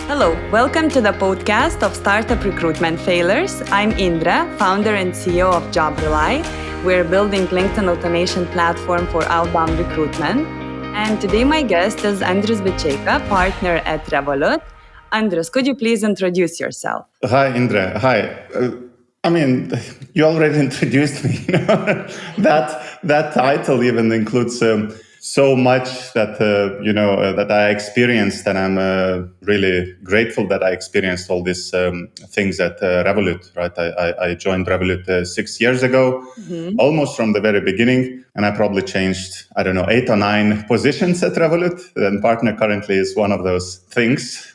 Hello, welcome to the podcast of Startup Recruitment Failures. I'm Indra, founder and CEO of JobRely. We're building LinkedIn automation platform for outbound recruitment. And today my guest is Andrius Biceika, partner at Revolut. Andrius, could you please introduce yourself? Hi, Indra. Hi. You already introduced me. That title even includes so much that that I experienced, and I'm really grateful that I experienced all these things at Revolut. Right, I joined Revolut 6 years ago, almost from the very beginning, and I probably changed 8 or 9 positions at Revolut. And partner currently is one of those things,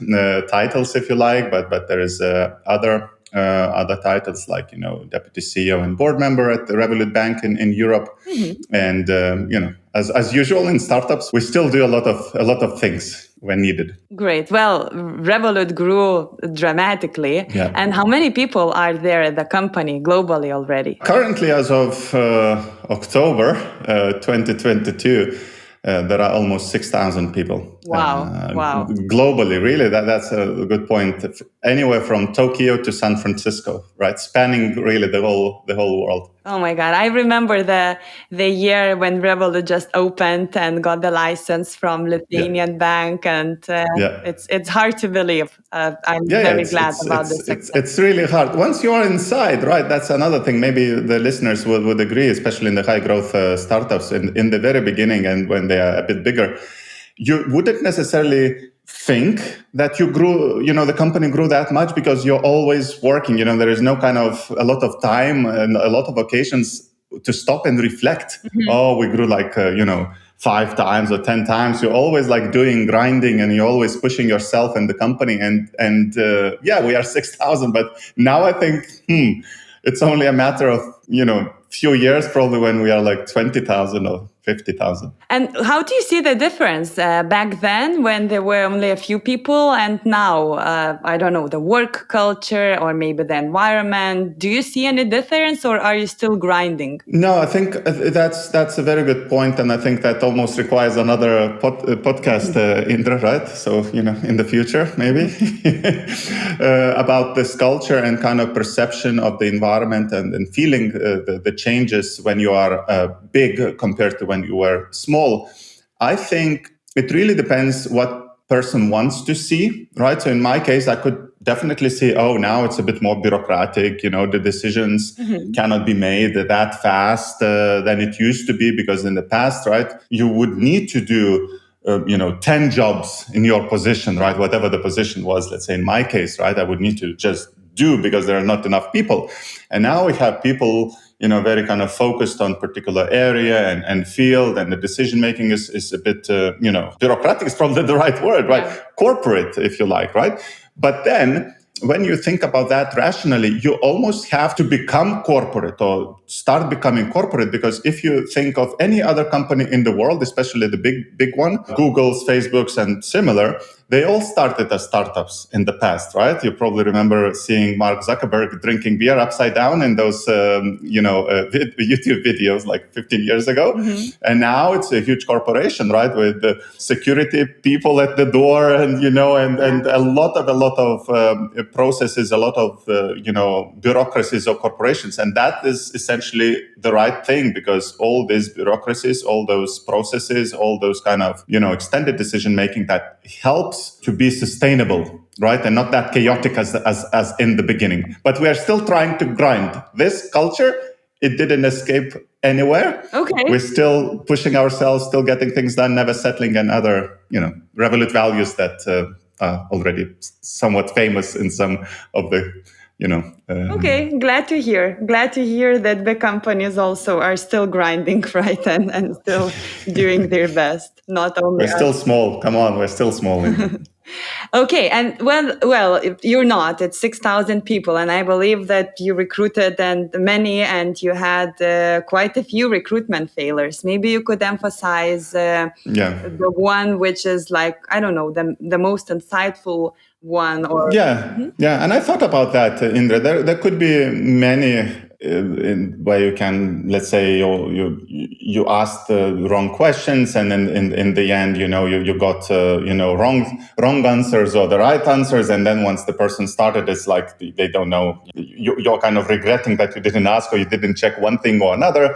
titles, if you like, but there is other titles like deputy CEO and board member at the Revolut Bank in Europe, and as usual in startups, we still do a lot of things when needed. Great. Well, Revolut grew dramatically. Yeah. And how many people are there at the company globally already? Currently, as of October 2022. There are almost 6,000 people. Wow. Globally, really, that's a good point. Anywhere from Tokyo to San Francisco, right? Spanning really the whole world. Oh my God. I remember the year when Revolut just opened and got the license from Lithuanian bank. And it's hard to believe. I'm very glad about this. It's really hard. Once you are inside, right? That's another thing. Maybe the listeners would agree, especially in the high growth startups in the very beginning and when they are a bit bigger. You wouldn't necessarily think that the company grew that much because you're always working. There is no kind of a lot of time and a lot of occasions to stop and reflect. Oh, we grew 5 times or 10 times. You're always doing grinding and you're always pushing yourself and the company. And we are 6,000, but now I think it's only a matter of few years probably when we are 20,000 or 50,000. And how do you see the difference back then when there were only a few people and now, the work culture or maybe the environment? Do you see any difference or are you still grinding? No, I think that's a very good point. And I think that almost requires another podcast, Indra, right? So, in the future, maybe, about this culture and kind of perception of the environment and feeling the changes when you are big compared to when you were small. I think it really depends what person wants to see, right? So in my case, I could definitely see, now it's a bit more bureaucratic, the decisions cannot be made that fast than it used to be, because in the past, right, you would need to do 10 jobs in your position, right? Whatever the position was, let's say in my case, right, I would need to just do because there are not enough people. And now we have people very kind of focused on particular area and field, and the decision making is a bit, bureaucratic is probably the right word, right? Yeah. Corporate, if you like, right? But then when you think about that rationally, you almost have to become corporate or start becoming corporate, because if you think of any other company in the world, especially the big one, Google's, Facebook's, and similar, they all started as startups in the past, right? You probably remember seeing Mark Zuckerberg drinking beer upside down in those, YouTube videos 15 years ago. And now it's a huge corporation, right? With the security people at the door and a lot of processes, a lot of, bureaucracies of corporations. And that is essentially the right thing, because all these bureaucracies, all those processes, all those kind of, extended decision making, that helps to be sustainable, right? And not that chaotic as in the beginning. But we are still trying to grind. This culture, it didn't escape anywhere. Okay. We're still pushing ourselves, still getting things done, never settling, and other, Revolut values that are already somewhat famous in some of the Okay, glad to hear that the companies also are still grinding, right, and still doing their best. Not only we're still small. Come on, we're still small. Okay, and well, you're not. It's 6,000 people, and I believe that you recruited many, and you had quite a few recruitment failures. Maybe you could emphasize the one which is the most insightful one. Or and I thought about that, Indra. There could be many where you can, let's say, you asked the wrong questions, and then in the end, you got wrong answers or the right answers, and then once the person started, it's like they don't know. You're kind of regretting that you didn't ask or you didn't check one thing or another.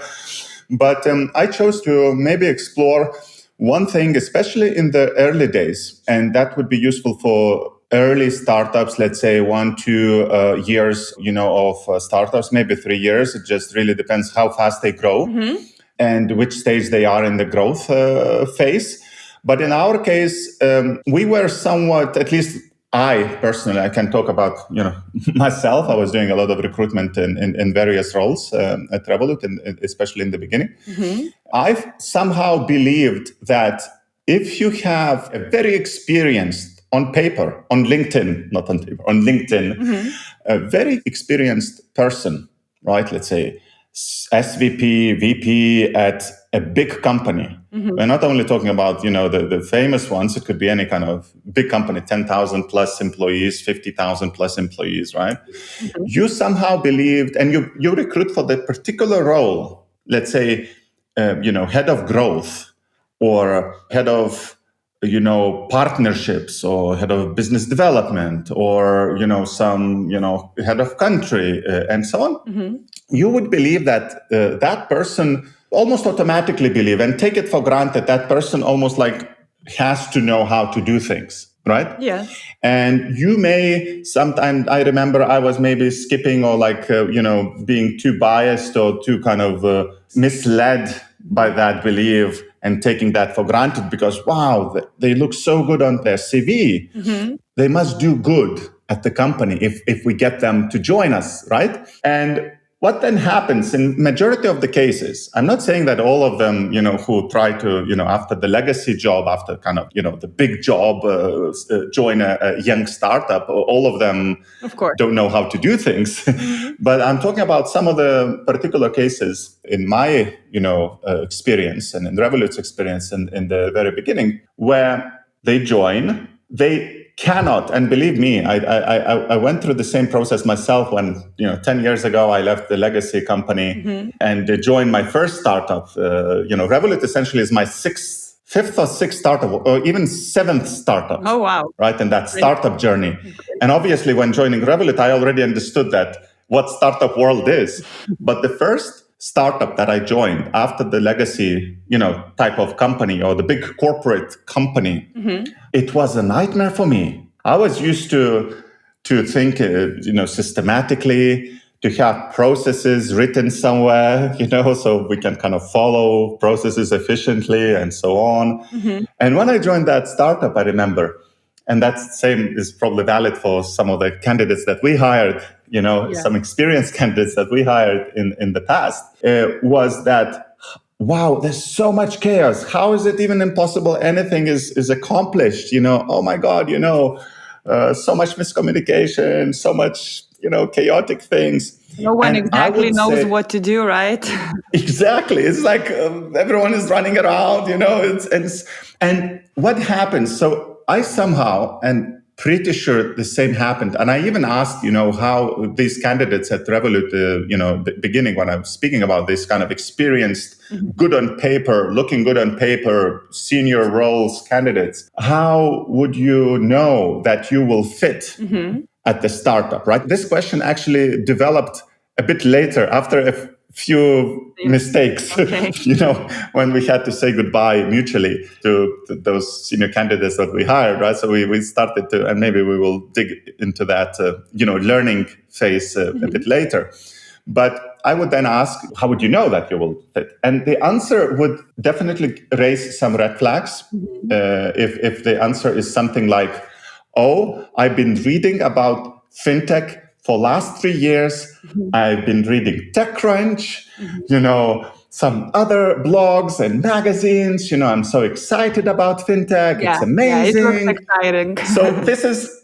But I chose to maybe explore one thing, especially in the early days, and that would be useful for early startups, let's say 1-2 years, of startups, maybe 3 years. It just really depends how fast they grow and which stage they are in the growth phase. But in our case, we were somewhat, at least I personally, I can talk about, myself. I was doing a lot of recruitment in various roles at Revolut, and especially in the beginning. I've somehow believed that if you have a very experienced, on paper, on LinkedIn, not on paper, on LinkedIn, a very experienced person, right? Let's say SVP, VP at a big company. We're not only talking about, the famous ones. It could be any kind of big company, 10,000 plus employees, 50,000 plus employees, right? You somehow believed, and you recruit for that particular role, let's say, head of growth or head of partnerships or head of business development or, some, head of country and so on. You would believe that that person almost automatically believe and take it for granted that person almost like has to know how to do things, right? Yeah. And you may sometimes, I remember I was maybe skipping or being too biased or too kind of misled by that belief and taking that for granted because, wow, they look so good on their CV. They must do good at the company if we get them to join us, right? And what then happens in majority of the cases, I'm not saying that all of them, who try to, after the legacy job, after kind of, the big job, join a young startup, all of them don't know how to do things. But I'm talking about some of the particular cases in my, experience and in Revolut's experience in the very beginning, where they join, they cannot, and believe me, I went through the same process myself when 10 years ago I left the legacy company and joined my first startup. Revolut essentially is my fifth or sixth startup, or even seventh startup. Oh wow! Right, in that startup journey, and obviously when joining Revolut, I already understood that what startup world is. But the first startup that I joined after the legacy, type of company or the big corporate company, it was a nightmare for me. I was used to think, systematically, to have processes written somewhere, so we can kind of follow processes efficiently and so on. And when I joined that startup, I remember, and that same is probably valid for some of the candidates that we hired, some experienced candidates that we hired in the past, was that, wow, there's so much chaos. How is it even impossible anything is accomplished? Oh my God, so much miscommunication, so much, chaotic things. No one exactly knows what to do, right? Exactly. It's like everyone is running around, and what happens? So I somehow, and pretty sure the same happened. And I even asked, how these candidates at Revolut, the beginning when I'm speaking about this kind of experienced, good on paper, looking good on paper, senior roles candidates, how would you know that you will fit at the startup, right? This question actually developed a bit later after a few mistakes, when we had to say goodbye mutually to those senior candidates that we hired, right? So we started to, and maybe we will dig into that, learning phase a bit later. But I would then ask, how would you know that you will fit? And the answer would definitely raise some red flags. If the answer is something like, oh, I've been reading about fintech for last 3 years. I've been reading TechCrunch, some other blogs and magazines. I'm so excited about fintech. It's amazing. Yeah, it looks exciting. So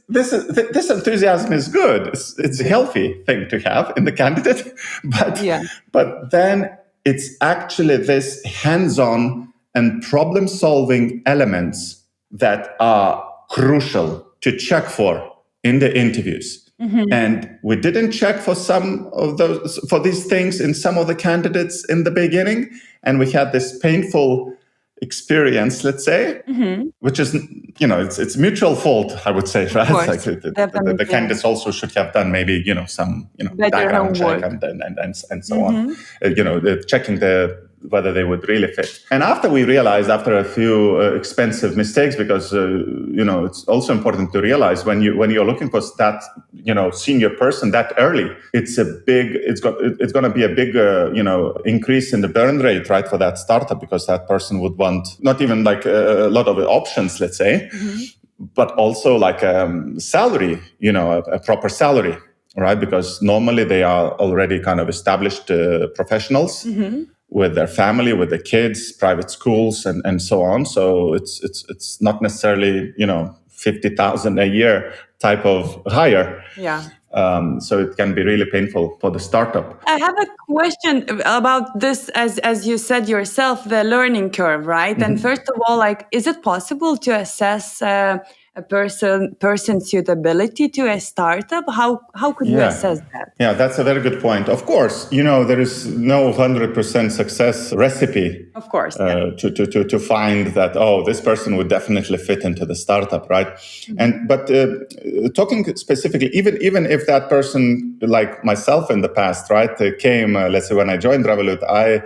this enthusiasm is good. It's a healthy thing to have in the candidate. But then it's actually this hands-on and problem-solving elements that are crucial to check for in the interviews. And we didn't check for for these things in some of the candidates in the beginning. And we had this painful experience, let's say, which is, it's mutual fault, I would say, right? course, Like the candidates also should have done maybe, some, better background homework. check and so on, checking whether they would really fit. And after we realized, after a few expensive mistakes, because it's also important to realize when you're looking for that senior person that early, it's going to be a big increase in the burn rate, right, for that startup, because that person would want not even like a lot of options, let's say, but also like salary, a proper salary, right? Because normally they are already kind of established professionals. With their family, with their kids, private schools, and so on. So it's not necessarily 50,000 a year type of hire. Yeah. So it can be really painful for the startup. I have a question about this, as you said yourself, the learning curve, right? And first of all, like, is it possible to assess a person's suitability to a startup? How could you assess that? Yeah, that's a very good point. Of course, there is no 100% success recipe. Of course, to find that this person would definitely fit into the startup, right? But talking specifically, even if that person, like myself in the past, right, came, let's say when I joined Revolut, I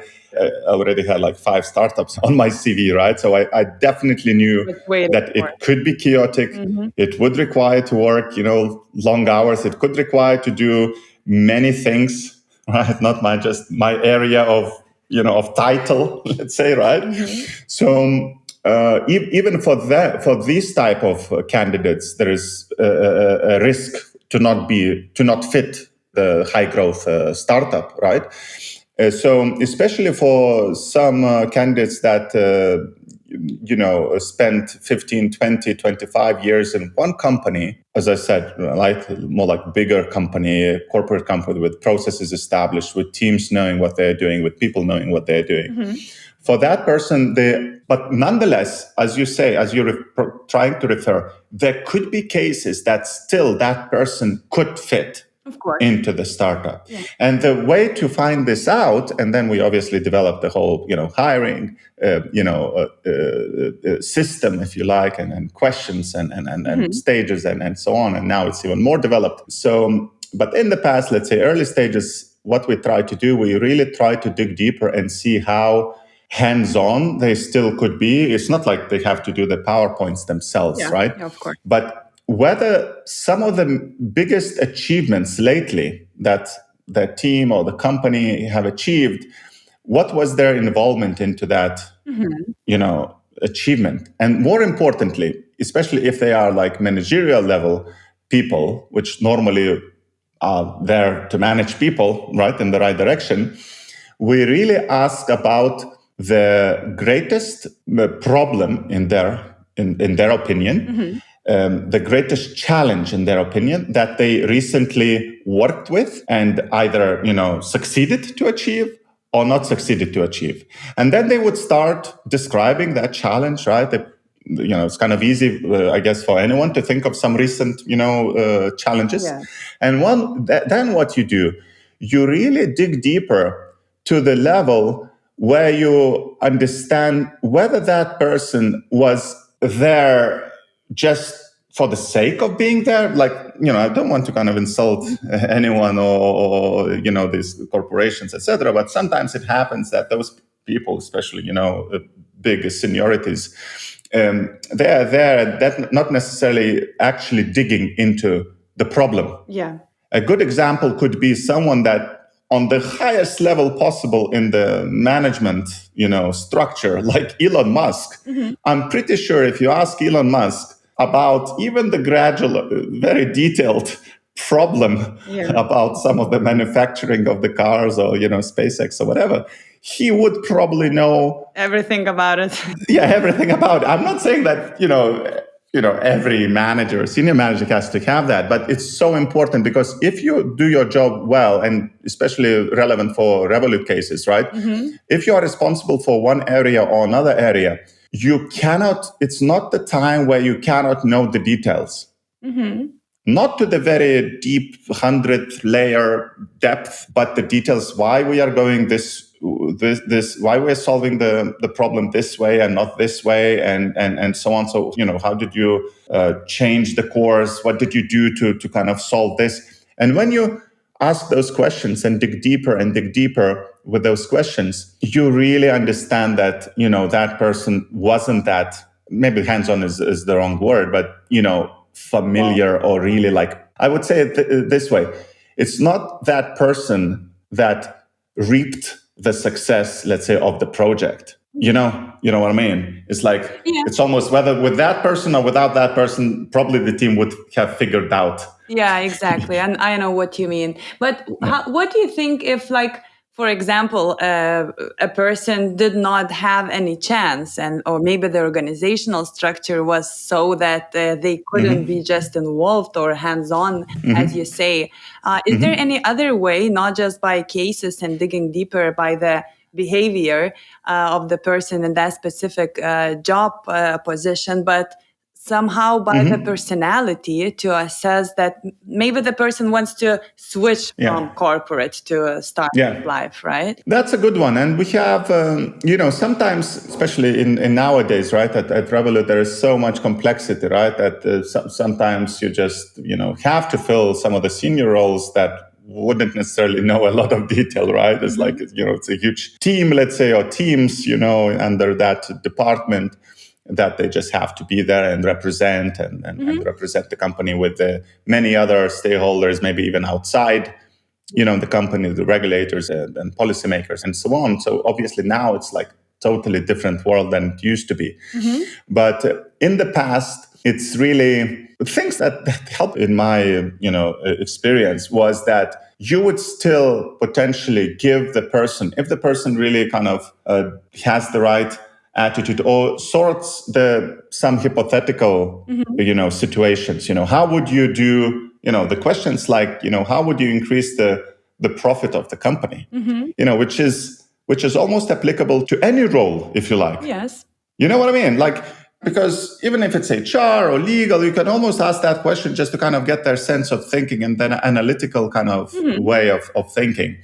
already had like 5 startups on my CV, right? So I definitely knew that it could be chaotic. It would require to work, long hours. It could require to do many things, right? Not just my area of title, let's say, right? So even for these type of candidates, there is a risk to not fit the high growth startup, right? So especially for some candidates that spent 15, 20, 25 years in one company, as I said, like more like bigger company, a corporate company with processes established, with teams knowing what they're doing, with people knowing what they're doing. For that person, but nonetheless, as you say, as you're trying to refer, there could be cases that still that person could fit into the startup. And the way to find this out, and then we obviously developed the whole, hiring, system, if you like, and questions and stages and so on. And now it's even more developed. So, but in the past, let's say early stages, what we try to do, we really try to dig deeper and see how hands-on they still could be. It's not like they have to do the PowerPoints themselves, right? Yeah, of course. But whether some of the biggest achievements lately that the team or the company have achieved, what was their involvement into that, achievement? And more importantly, especially if they are like managerial level people, which normally are there to manage people, right, in the right direction, we really ask about the greatest problem in their opinion, the greatest challenge in their opinion that they recently worked with and either succeeded to achieve or not succeeded to achieve. And then they would start describing that challenge, right? It's kind of easy, I guess, for anyone to think of some recent challenges. And then what you do, you really dig deeper to the level where you understand whether that person was there just for the sake of being there. Like, I don't want to kind of insult anyone or these corporations, etc. But sometimes it happens that those people, especially, big seniorities, they are there, that not necessarily actually digging into the problem. Yeah. A good example could be someone that on the highest level possible in the management, structure, like Elon Musk. I'm pretty sure if you ask Elon Musk about even the gradual, very detailed problem about some of the manufacturing of the cars or, SpaceX or whatever, he would probably know everything about it. Everything about it. I'm not saying that, every manager, senior manager has to have that, but it's so important because if you do your job well, and especially relevant for Revolut cases, right? If you are responsible for one area or another area, it's not the time where you cannot know the details. not to the very deep 100-layer depth, but the details why we are going this why we're solving the problem this way and not this way, and so on. So, how did you change the course? What did you do to kind of solve this? And when you ask those questions and dig deeper with those questions, you really understand that, that person wasn't that, maybe hands-on is the wrong word, but, familiar or really I would say it this way. It's not that person that reaped the success, let's say, of the project. You know what I mean? It's It's almost whether with that person or without that person, probably the team would have figured out. Yeah, exactly. And I know what you mean. But what do you think if, for example, a person did not have any chance, or maybe the organizational structure was so that they couldn't be just involved or hands-on, as you say. Is there any other way, not just by cases and digging deeper by the behavior of the person in that specific job position, but somehow by the personality to assess that maybe the person wants to switch from corporate to a startup life, right? That's a good one. And we have, sometimes, especially in nowadays, right, at Revolut, there is so much complexity, right, that sometimes you just, have to fill some of the senior roles that wouldn't necessarily know a lot of detail, right? It's it's a huge team, let's say, or teams, under that department, that they just have to be there and represent and represent the company with many other stakeholders, maybe even outside, the company, the regulators and policymakers and so on. So obviously now it's totally different world than it used to be. But in the past, it's really things that help in my, experience was that you would still potentially give the person, if the person really kind of has the right attitude or sorts some hypothetical, situations, how would you do, the questions how would you increase the profit of the company, which is almost applicable to any role, if you like. Yes. You know what I mean? Because even if it's HR or legal, you can almost ask that question just to kind of get their sense of thinking and then analytical kind of way of thinking.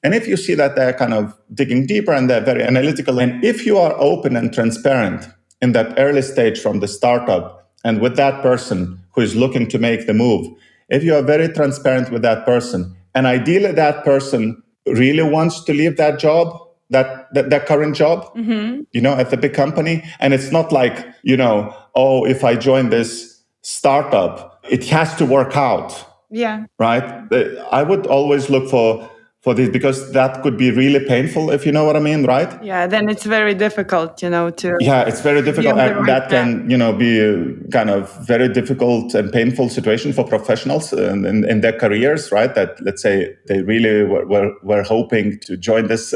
And if you see that they're kind of digging deeper and they're very analytical, and if you are open and transparent in that early stage from the startup and with that person who is looking to make the move, if you are very transparent with that person, and ideally that person really wants to leave that job, that current job, at the big company, and it's not if I join this startup, it has to work out. Yeah. Right? I would always look for this, because that could be really painful, if you know what I mean, right? Yeah, then it's very difficult, to... Yeah, it's very difficult. That can, be a kind of very difficult and painful situation for professionals in their careers, right? That, let's say, they really were hoping to join this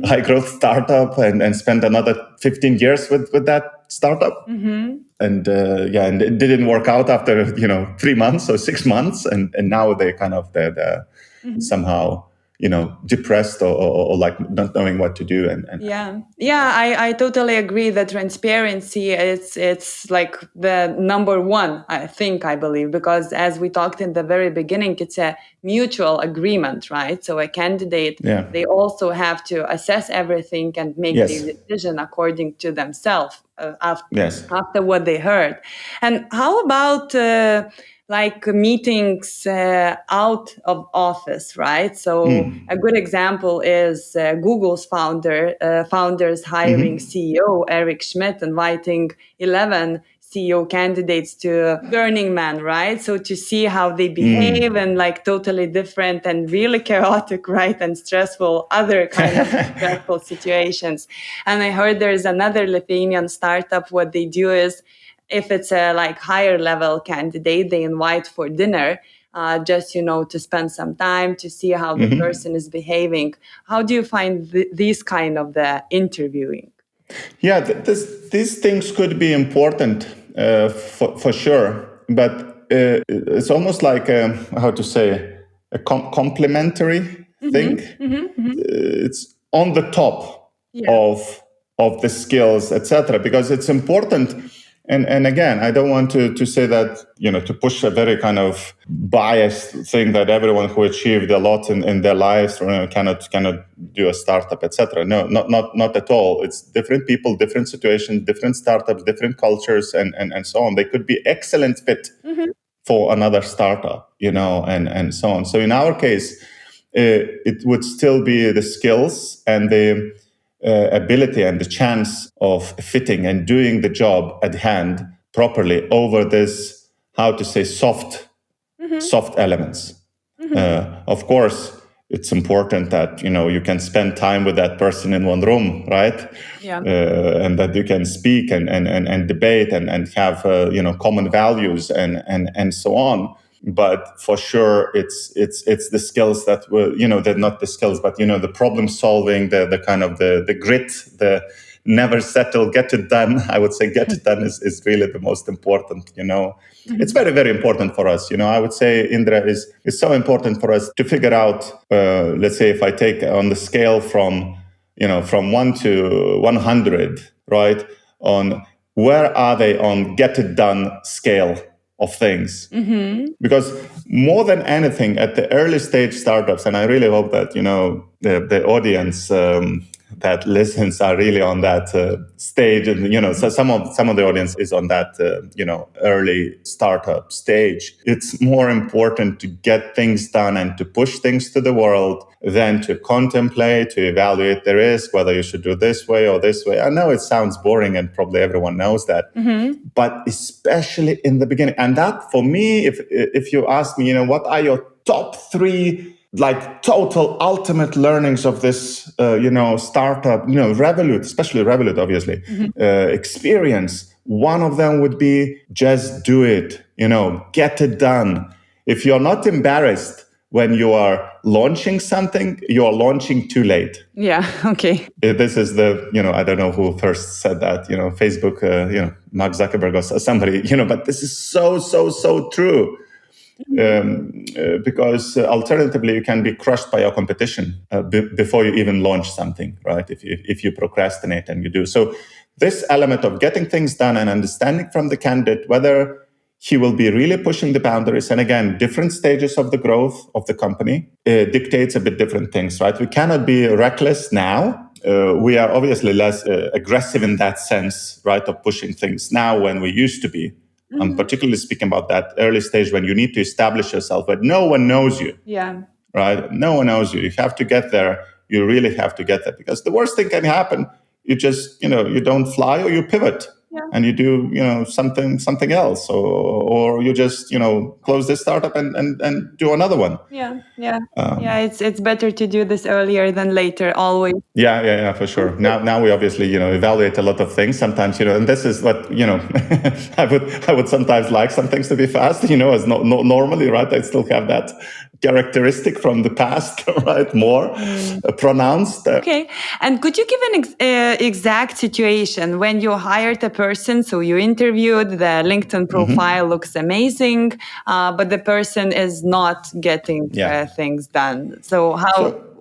high-growth startup and spend another 15 years with that startup. And it didn't work out after, 3 months or 6 months. And now they're somehow depressed or not knowing what to do. I totally agree that transparency it's like the number one, I believe, because as we talked in the very beginning, it's a mutual agreement, right? So a candidate, they also have to assess everything and make the decision according to themselves after what they heard. And how about meetings out of office, right? So a good example is Google's founders hiring CEO Eric Schmidt, inviting 11 CEO candidates to Burning Man, right? So to see how they behave and totally different and really chaotic, right? And stressful, other kind of stressful situations. And I heard there's another Lithuanian startup, what they do is, if it's a higher level candidate, they invite for dinner, just, to spend some time to see how the person is behaving. How do you find these kind of the interviewing? Yeah, these things could be important for sure, but it's almost like a complementary thing. It's on the top of the skills, etc., because it's important. And again, I don't want to say that, to push a very kind of biased thing that everyone who achieved a lot in their lives cannot do a startup, etc. No, not at all. It's different people, different situations, different startups, different cultures, and so on. They could be excellent fit for another startup, and so on. So in our case, it would still be the skills and the ability and the chance of fitting and doing the job at hand properly over this, how to say, soft elements. Of course, it's important that you can spend time with that person in one room, right? Yeah. And that you can speak and debate and have common values and so on. But for sure, it's the skills that were they're not the skills, but the problem solving, the kind of the grit, the never settle, get it done. I would say get it done is really the most important. It's very, very important for us. I would say, Indra, is so important for us to figure out. Let's say if I take on the scale from 1 to 100, right? On where are they on get it done scale of things? Because more than anything, at the early stage startups, and I really hope that the audience that listens are really on that stage, and so some of the audience is on that early startup stage. It's more important to get things done and to push things to the world than to contemplate, to evaluate the risk, whether you should do this way or this way. I know it sounds boring, and probably everyone knows that, but especially in the beginning. And that, for me, if you ask me, what are your top 3 like total ultimate learnings of this, startup, Revolut, especially Revolut, obviously, experience. One of them would be just do it, get it done. If you're not embarrassed when you are launching something, you are launching too late. Yeah. Okay. This is the, I don't know who first said that, Facebook, Mark Zuckerberg or somebody, but this is so true. Because alternatively, you can be crushed by your competition before you even launch something, right? If you procrastinate and you do. So this element of getting things done and understanding from the candidate whether he will be really pushing the boundaries, and again, different stages of the growth of the company dictates a bit different things, right? We cannot be reckless now. We are obviously less aggressive in that sense, right, of pushing things now when we used to be. I'm particularly speaking about that early stage when you need to establish yourself, but no one knows you. Yeah. Right? No one knows you. You have to get there. You really have to get there, because the worst thing can happen. You just, you don't fly, or you pivot. Yeah. And you do, something else, or you just, close this startup and do another one. Yeah. It's better to do this earlier than later, always. Yeah, for sure. Now we obviously, evaluate a lot of things sometimes, and this is what, I would sometimes like some things to be fast, as normally, right? I still have that characteristic from the past, right? More pronounced. Okay. And could you give an exact situation when you hired a person? So you interviewed, the LinkedIn profile looks amazing, but the person is not getting things done. So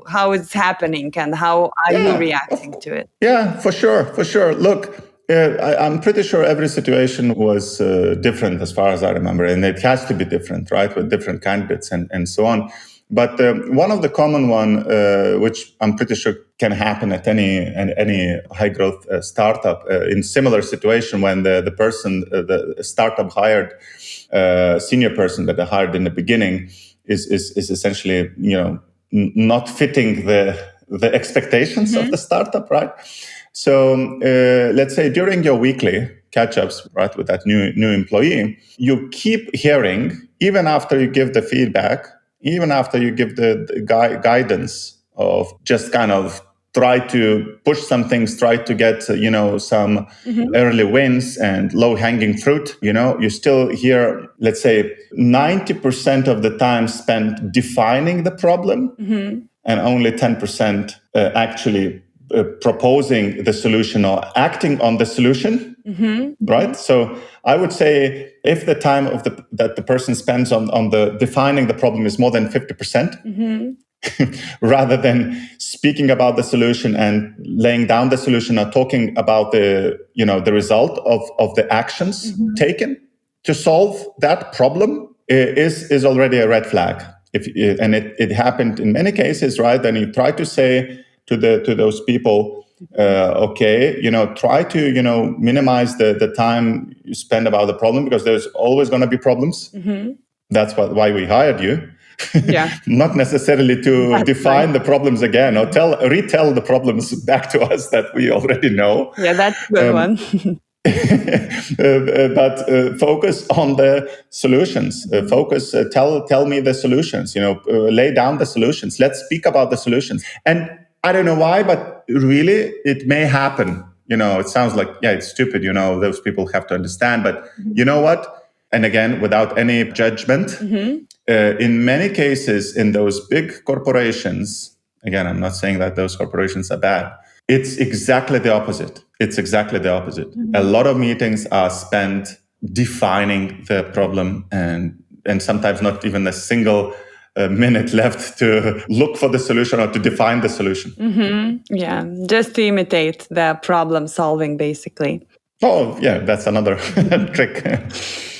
how it's happening, and how are you reacting to it? Yeah, for sure. Look, I'm pretty sure every situation was different as far as I remember, and it has to be different, right, with different candidates and so on. But one of the common one, which I'm pretty sure can happen at any high growth startup in similar situation, when the person, the startup hired senior person that they hired in the beginning is essentially not fitting the expectations of the startup, right? So let's say during your weekly catch-ups, right, with that new employee, you keep hearing, even after you give the feedback, even after you give the guidance of just kind of try to push some things, try to get, some early wins and low-hanging fruit, you still hear, let's say, 90% of the time spent defining the problem and only 10% actually proposing the solution or acting on the solution, right? So I would say if the time that the person spends on the defining the problem is more than 50%, rather than speaking about the solution and laying down the solution or talking about the result of the actions taken to solve that problem is already a red flag. And it happened in many cases, right? And you try to say to those people, okay, try to minimize the time you spend about the problem, because there's always going to be problems. That's why we hired you. Yeah. Not necessarily to define the problems again or retell the problems back to us that we already know. Yeah, that's a good one. But focus on the solutions. Tell me the solutions. Lay down the solutions. Let's speak about the solutions. And I don't know why, but really, it may happen. It sounds like, it's stupid. Those people have to understand. But you know what? And again, without any judgment, in many cases, in those big corporations, again, I'm not saying that those corporations are bad. It's exactly the opposite. A lot of meetings are spent defining the problem, and sometimes not even a single minute left to look for the solution or to define the solution. Yeah, just to imitate the problem solving, basically. Oh, yeah, that's another trick.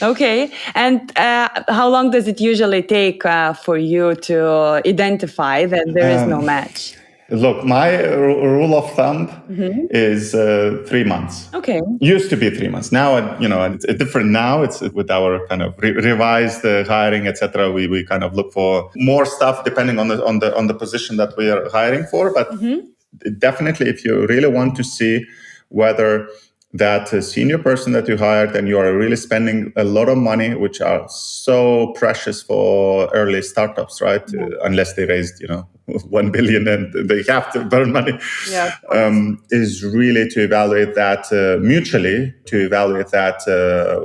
Okay. And how long does it usually take for you to identify that there is no match? Look, my rule of thumb is 3 months. Okay. Used to be 3 months. Now, it's different now. It's with our kind of revised hiring, etc. We kind of look for more stuff depending on the position that we are hiring for. But definitely, if you really want to see whether that senior person that you hired and you are really spending a lot of money, which are so precious for early startups, right? Unless they raised, 1 billion and they have to burn money, is really to evaluate that mutually, to evaluate that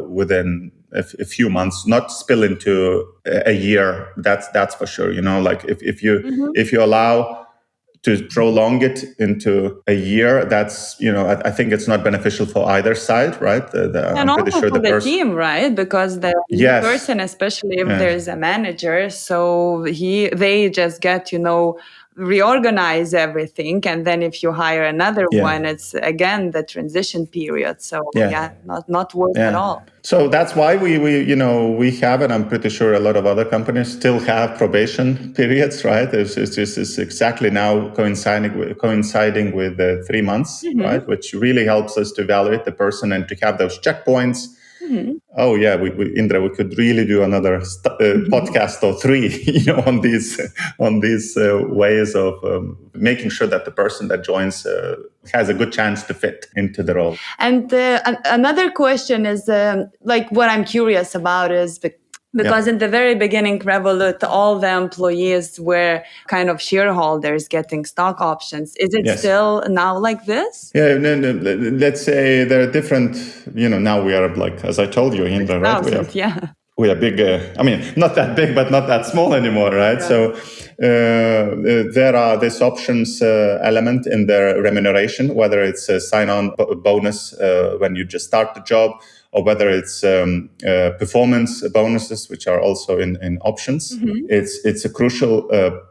within a few months, not spill into a year. That's for sure. Like if you allow to prolong it into a year, that's, I think it's not beneficial for either side, right? And also sure for the team, right? Because the person, especially if there's a manager, so they just get, reorganize everything. And then if you hire another one, it's again the transition period. So not worth at all. So that's why we have, and I'm pretty sure a lot of other companies still have probation periods, right? It's exactly now coinciding with 3 months, right? Which really helps us to evaluate the person and to have those checkpoints. Oh yeah, Indra, we could really do another podcast or 3, on these ways of making sure that the person that joins has a good chance to fit into the role. And another question is, what I'm curious about is because in the very beginning, Revolut, all the employees were kind of shareholders getting stock options. Is it still now like this? Yeah, no, let's say there are different, now we are like, as I told you, Indra, right? We are big, not that big, but not that small anymore, right? Yeah. So there are this options element in their remuneration, whether it's a sign-on bonus when you just start the job, or whether it's performance bonuses, which are also in options. It's a crucial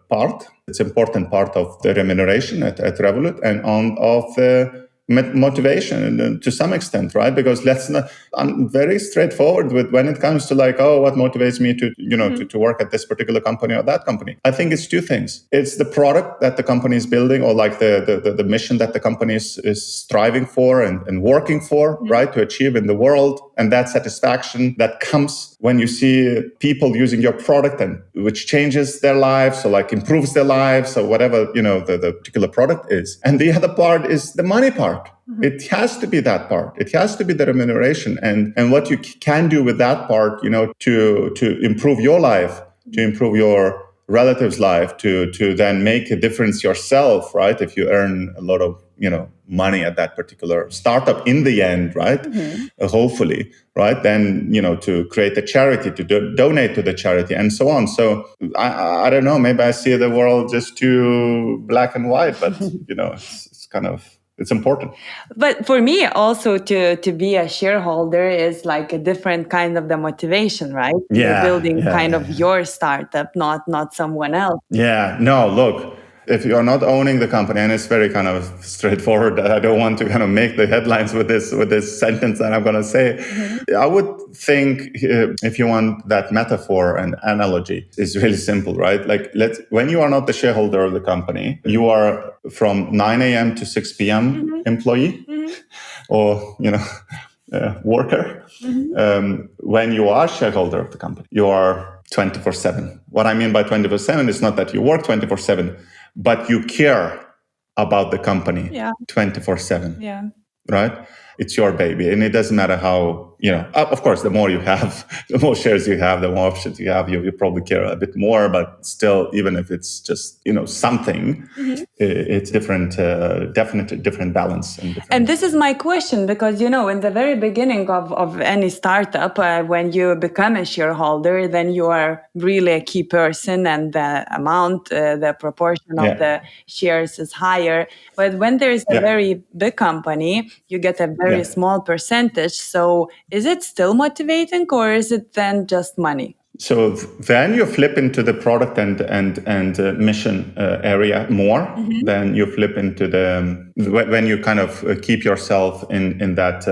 part. It's an important part of the remuneration at Revolut and of the motivation to some extent, right? Because I'm very straightforward with when it comes to what motivates me to work at this particular company or that company. I think it's 2 things. It's the product that the company is building, or the mission that the company is striving for and working for, right? To achieve in the world. And that satisfaction that comes when you see people using your product and which changes their lives, or improves their lives, or whatever, the particular product is. And the other part is the money part. It has to be that part. It has to be the remuneration and what you can do with that part, to improve your life, to improve your relative's life, to then make a difference yourself, right? If you earn a lot of, money at that particular startup in the end, right? Hopefully, right? Then, to create a charity, to donate to the charity and so on. So I don't know, maybe I see the world just too black and white, but, it's kind of, it's important. But for me, also to be a shareholder is like a different kind of the motivation, right? You're building kind of your startup, not someone else. Yeah, no, look, if you're not owning the company, and it's very kind of straightforward, I don't want to kind of make the headlines with this sentence that I'm going to say. I would think if you want that metaphor and analogy, it's really simple, right? Like when you are not the shareholder of the company, you are from 9 a.m. to 6 p.m. employee or, worker. When you are shareholder of the company, you are 24/7. What I mean by 24/7 is not that you work 24/7, but you care about the company 24/7. Yeah. Right? It's your baby. And it doesn't matter how, of course, the more you have, the more shares you have, the more options you have, you probably care a bit more. But still, even if it's just, something, it's different, definitely different balance. And this is my question, because, in the very beginning of any startup, when you become a shareholder, then you are really a key person and the amount, the proportion of the shares is higher. But when there is a very big company, you get a very small percentage. So is it still motivating, or is it then just money? So then you flip into the product and mission area more. Then you flip into when you kind of keep yourself in that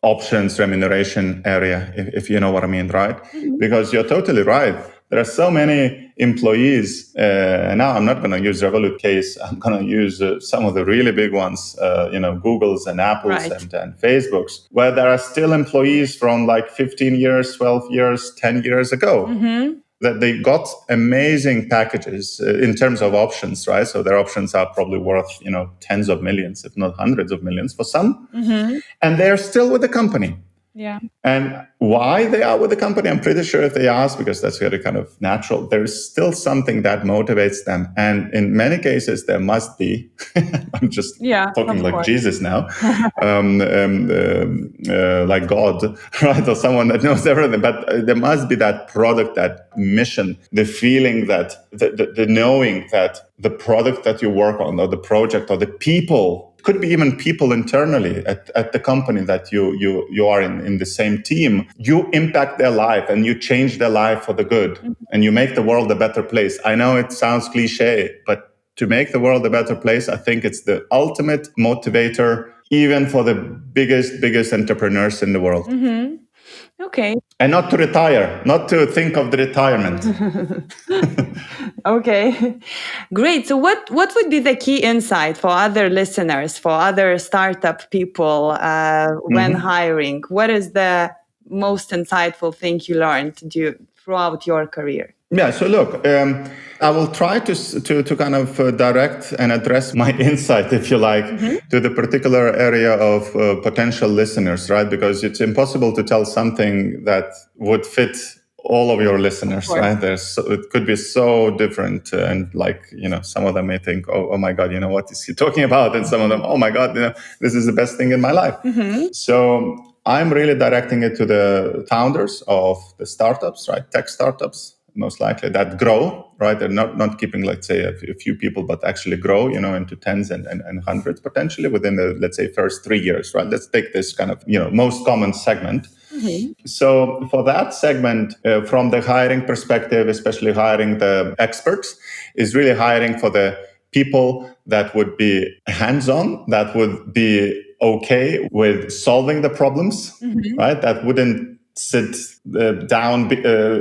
options remuneration area, if you know what I mean, right? Because you're totally right. There are so many employees. Now I'm not going to use Revolut case. I'm going to use some of the really big ones, Googles and Apples and Facebooks, where there are still employees from like 15 years, 12 years, 10 years ago. That they got amazing packages in terms of options, right? So their options are probably worth, tens of millions, if not hundreds of millions for some. And they're still with the company. Yeah. And why they are with the company, I'm pretty sure if they ask, because that's very kind of natural, there's still something that motivates them. And in many cases, there must be, I'm just talking like Jesus now, like God, right? Or someone that knows everything. But there must be that product, that mission, the feeling that, the knowing that the product that you work on, or the project, or the people, could be even people internally at the company that you are in the same team, you impact their life and you change their life for the good, and you make the world a better place. I know it sounds cliche, but to make the world a better place, I think it's the ultimate motivator, even for the biggest entrepreneurs in the world. Okay. And not to retire, not to think of the retirement. Okay, great. So what would be the key insight for other listeners, for other startup people when hiring? What is the most insightful thing you learned throughout your career? Yeah, so look, I will try to kind of direct and address my insight, if you like, to the particular area of potential listeners, right? Because it's impossible to tell something that would fit all of your listeners, right? It could be so different, and some of them may think, oh my God, what is he talking about? And some of them, oh my God, this is the best thing in my life. So I'm really directing it to the founders of the startups, right? Tech startups, most likely, that grow, right? They're not keeping, let's say, a few people, but actually grow, into tens and hundreds potentially within the, let's say, first 3 years, right? Let's take this kind of, most common segment. So for that segment, from the hiring perspective, especially hiring the experts, is really hiring for the people that would be hands-on, that would be okay with solving the problems, right? That wouldn't sit down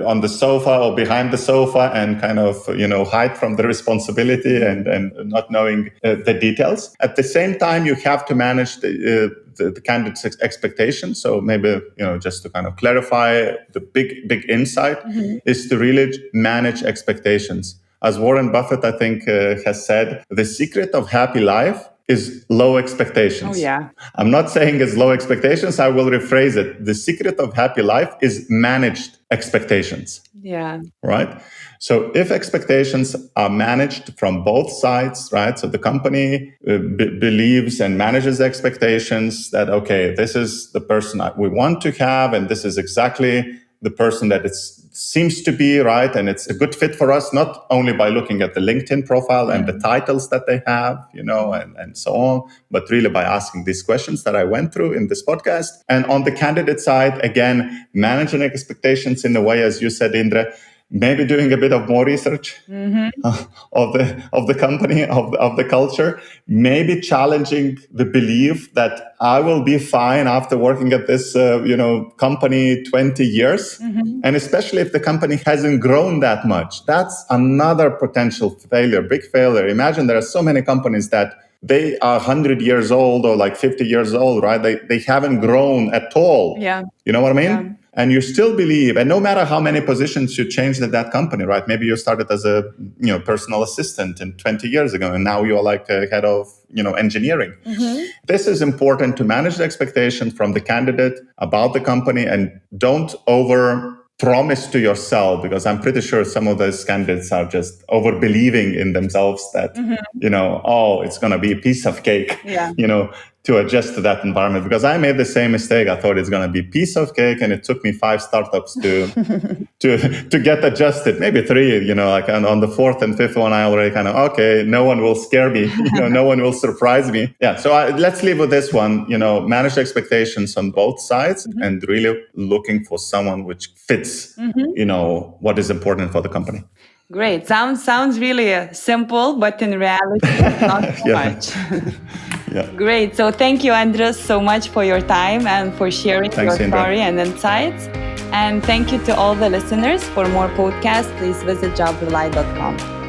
on the sofa or behind the sofa and kind of, hide from the responsibility and not knowing the details. At the same time, you have to manage the candidate's expectations. So maybe, just to kind of clarify, the big insight is to really manage expectations. As Warren Buffett, I think, has said, the secret of happy life is low expectations. Oh, yeah. I'm not saying it's low expectations. I will rephrase it. The secret of happy life is managed expectations. Yeah. Right? So if expectations are managed from both sides, right? So the company believes and manages expectations that, okay, this is the person we want to have, and this is exactly the person that it seems to be, right? And it's a good fit for us, not only by looking at the LinkedIn profile and the titles that they have, and so on, but really by asking these questions that I went through in this podcast. And on the candidate side, again, managing expectations in a way, as you said, Indra, maybe doing a bit of more research of the company, of the culture, maybe challenging the belief that I will be fine after working at this company 20 years. And especially if the company hasn't grown that much, that's another potential failure, big failure. Imagine there are so many companies that they are 100 years old or like 50 years old, right? They haven't grown at all. Yeah. You know what I mean? Yeah. And you still believe, and no matter how many positions you changed at that company, right? Maybe you started as a personal assistant 20 years ago, and now you're like a head of engineering. This is important to manage the expectation from the candidate about the company, and don't over promise to yourself, because I'm pretty sure some of those candidates are just over believing in themselves that it's going to be a piece of cake. To adjust to that environment, because I made the same mistake. I thought it's going to be piece of cake, and it took me 5 startups to get adjusted. Maybe 3, like on the 4th and 5th one, I already kind of, okay, no one will scare me, no one will surprise me. Yeah. So let's leave with this one, manage expectations on both sides and really looking for someone which fits, what is important for the company. Great. Sounds really simple, but in reality, not so much. Yeah. Great. So thank you, Andrius, so much for your time and for sharing your story and insights. And thank you to all the listeners. For more podcasts, please visit jobrely.com.